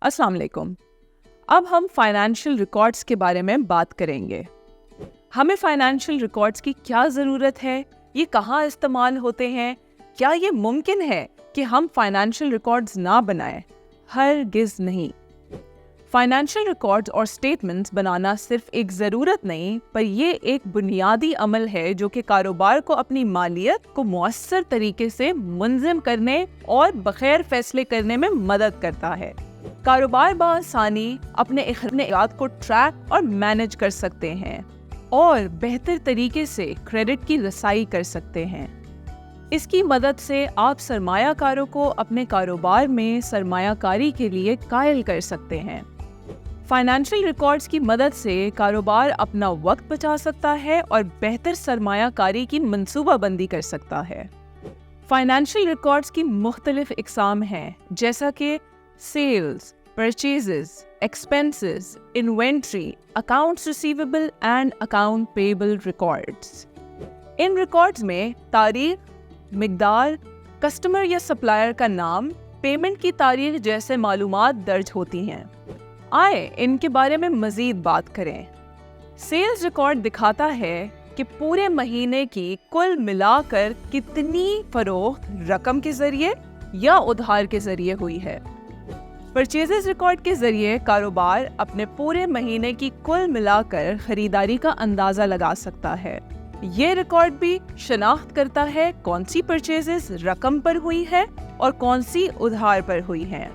अस्सलाम वालेकुम। अब हम फाइनेंशियल रिकॉर्ड्स के बारे में बात करेंगे। हमें फाइनेंशियल रिकॉर्ड्स की क्या ज़रूरत है, ये कहाँ इस्तेमाल होते हैं, क्या ये मुमकिन है कि हम फाइनेंशियल रिकॉर्ड्स ना बनाएं? हरगिज़ नहीं। फाइनेंशियल रिकॉर्ड्स और स्टेटमेंट्स बनाना सिर्फ एक ज़रूरत नहीं, पर ये एक बुनियादी अमल है जो कि कारोबार को अपनी मालियत को मौसर तरीके से मुंज़िम करने और बग़ैर फैसले करने में मदद करता है। कारोबार बआसानी अपने अखराजात को ट्रैक और मैनेज कर सकते हैं और बेहतर तरीके से क्रेडिट की रसाई कर सकते हैं। इसकी मदद से आप सरमायाकारों को अपने कारोबार में सरमायाकारी के लिए कायल कर सकते हैं। फाइनेंशियल रिकॉर्ड्स की मदद से कारोबार अपना वक्त बचा सकता है और बेहतर सरमायाकारी की मंसूबाबंदी कर सकता है। फाइनेंशियल रिकॉर्ड्स की मुख्तलिफ इकसाम हैं, जैसा कि sales, purchases, expenses, inventory, accounts receivable and account payable records. इन रिकॉर्ड्स में तारीख, मिकदार, कस्टमर या सप्लायर का नाम, पेमेंट की तारीख जैसे मालूमात दर्ज होती हैं। आए इनके बारे में मज़ीद बात करें। सेल्स रिकॉर्ड दिखाता है कि पूरे महीने की कुल मिलाकर कितनी फरोख्त रकम के ज़रिए या उधार के ज़रिए हुई है। परचेजेस रिकॉर्ड के ज़रिए कारोबार अपने पूरे महीने की कुल मिलाकर खरीदारी का अंदाज़ा लगा सकता है। ये रिकॉर्ड भी शनाख्त करता है कौन सी परचेजेस रकम पर हुई है और कौन सी उधार पर हुई है।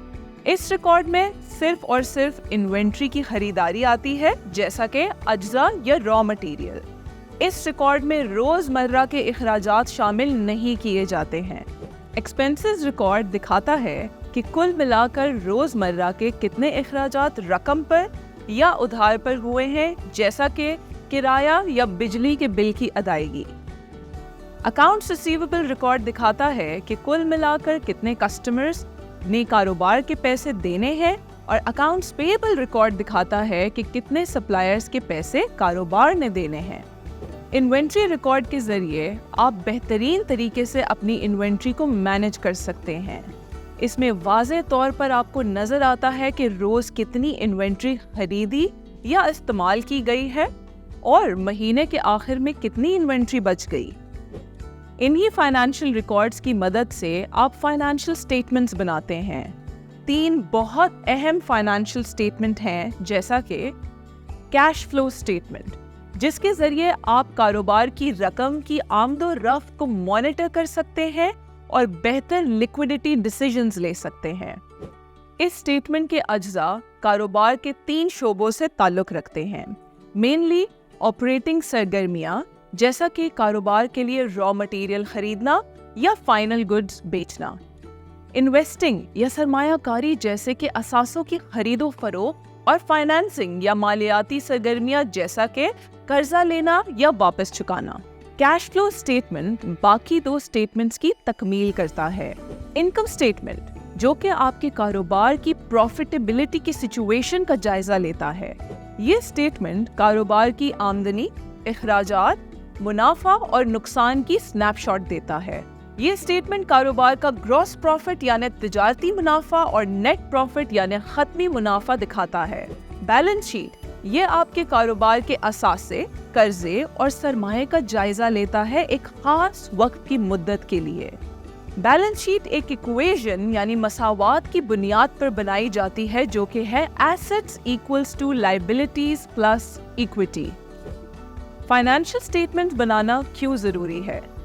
इस रिकॉर्ड में सिर्फ और सिर्फ इन्वेंट्री की खरीदारी आती है, जैसा कि अज्जा या रॉ मटेरियल। इस रिकॉर्ड में रोज़मर्रा के अखराजात शामिल नहीं किए जाते हैं। एक्सपेंसेस रिकॉर्ड दिखाता है कि कुल मिलाकर रोज़मर्रा के कितने अखराजात रकम पर या उधार पर हुए हैं, जैसा कि किराया या बिजली के बिल की अदायगी। अकाउंट्स रिसीवेबल रिकॉर्ड दिखाता है कि कुल मिलाकर कितने कस्टमर्स ने कारोबार के पैसे देने हैं, और अकाउंट्स पेएबल रिकॉर्ड दिखाता है कि कितने सप्लायर्स के पैसे कारोबार ने देने हैं। इन्वेंट्री रिकॉर्ड के ज़रिए आप बेहतरीन तरीके से अपनी इन्वेंट्री को मैनेज कर सकते हैं। इसमें वाज़े तौर पर आपको नज़र आता है कि रोज़ कितनी इन्वेंट्री खरीदी या इस्तेमाल की गई है और महीने के आखिर में कितनी इन्वेंट्री बच गई। इन्हीं फाइनेंशियल रिकॉर्ड्स की मदद से आप फाइनेंशियल स्टेटमेंट्स बनाते हैं। 3 बहुत अहम फाइनेंशियल स्टेटमेंट हैं, जैसा कि कैश फ्लो स्टेटमेंट, जिसके ज़रिए आप कारोबार की रकम की आमदो-रफ्त को मॉनिटर कर सकते हैं और बेहतर लिक्विडिटी डिसीजंस ले सकते हैं। इस स्टेटमेंट के अज्जा कारोबार के 3 शोबों से ताल्लुक़ रखते हैं। मेनली ऑपरेटिंग सरगर्मियाँ, जैसा कि कारोबार के लिए रॉ मटेरियल खरीदना या फाइनल गुड्स बेचना। इन्वेस्टिंग या सरमायाकारी, जैसे कि असासों की खरीदो फरोख्त, और फाइनेंसिंग या मालियाती सरगर्मियाँ, जैसा कि कर्जा लेना या वापस चुकाना। कैश फ्लो स्टेटमेंट बाकी 2 स्टेटमेंट्स की तकमील करता है। इनकम स्टेटमेंट, जो कि आपके कारोबार की प्रॉफिटेबिलिटी की सिचुएशन का जायजा लेता है। ये स्टेटमेंट कारोबार की आमदनी, अखराजात, मुनाफा और नुकसान की स्नैपशॉट देता है। ये स्टेटमेंट कारोबार का ग्रॉस प्रॉफिट यानी तिजारती मुनाफा और नेट प्रॉफिट यानी खत्मी मुनाफा दिखाता है। बैलेंस शीट, ये आपके कारोबार के असासे, कर्जे और सरमाए का जायजा लेता है एक खास वक्त की मुद्दत के लिए। बैलेंस शीट एक इक्वेशन यानी मसावात की बुनियाद पर बनाई जाती है, जो कि है assets equals to liabilities plus equity. Financial statements बनाना क्यों ज़रूरी है?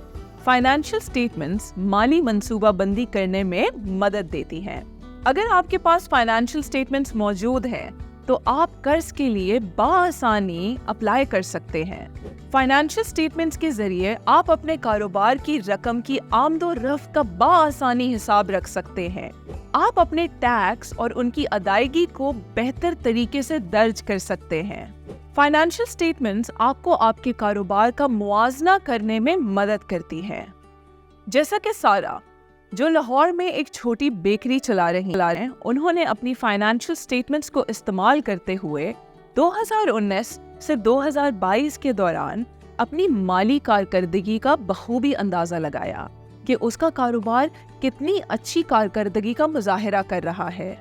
फाइनेंशियल स्टेटमेंट्स माली मंसूबाबंदी करने में मदद देती हैं। अगर आपके पास फाइनेंशियल स्टेटमेंट्स मौजूद हैं, तो आप कर्ज के लिए बआसानी अप्लाई कर सकते हैं। फाइनेंशियल स्टेटमेंट्स के जरिए आप अपने कारोबार की रकम की आमदो-रफ्त का बआसानी हिसाब रख सकते हैं। आप अपने टैक्स और उनकी अदायगी को बेहतर तरीके से दर्ज कर सकते हैं। फाइनेंशियल स्टेटमेंट्स आपको आपके कारोबार का मुआवजा करने में मदद करती हैं। जैसा कि सारा, जो लाहौर में एक छोटी बेकरी चला रही हैं, उन्होंने अपनी फाइनेंशियल स्टेटमेंट्स को इस्तेमाल करते हुए 2019 سے 2022 کے دوران اپنی مالی کارکردگی کا بخوبی اندازہ لگایا کہ اس کا کاروبار کتنی اچھی کارکردگی کا مظاہرہ کر رہا ہے۔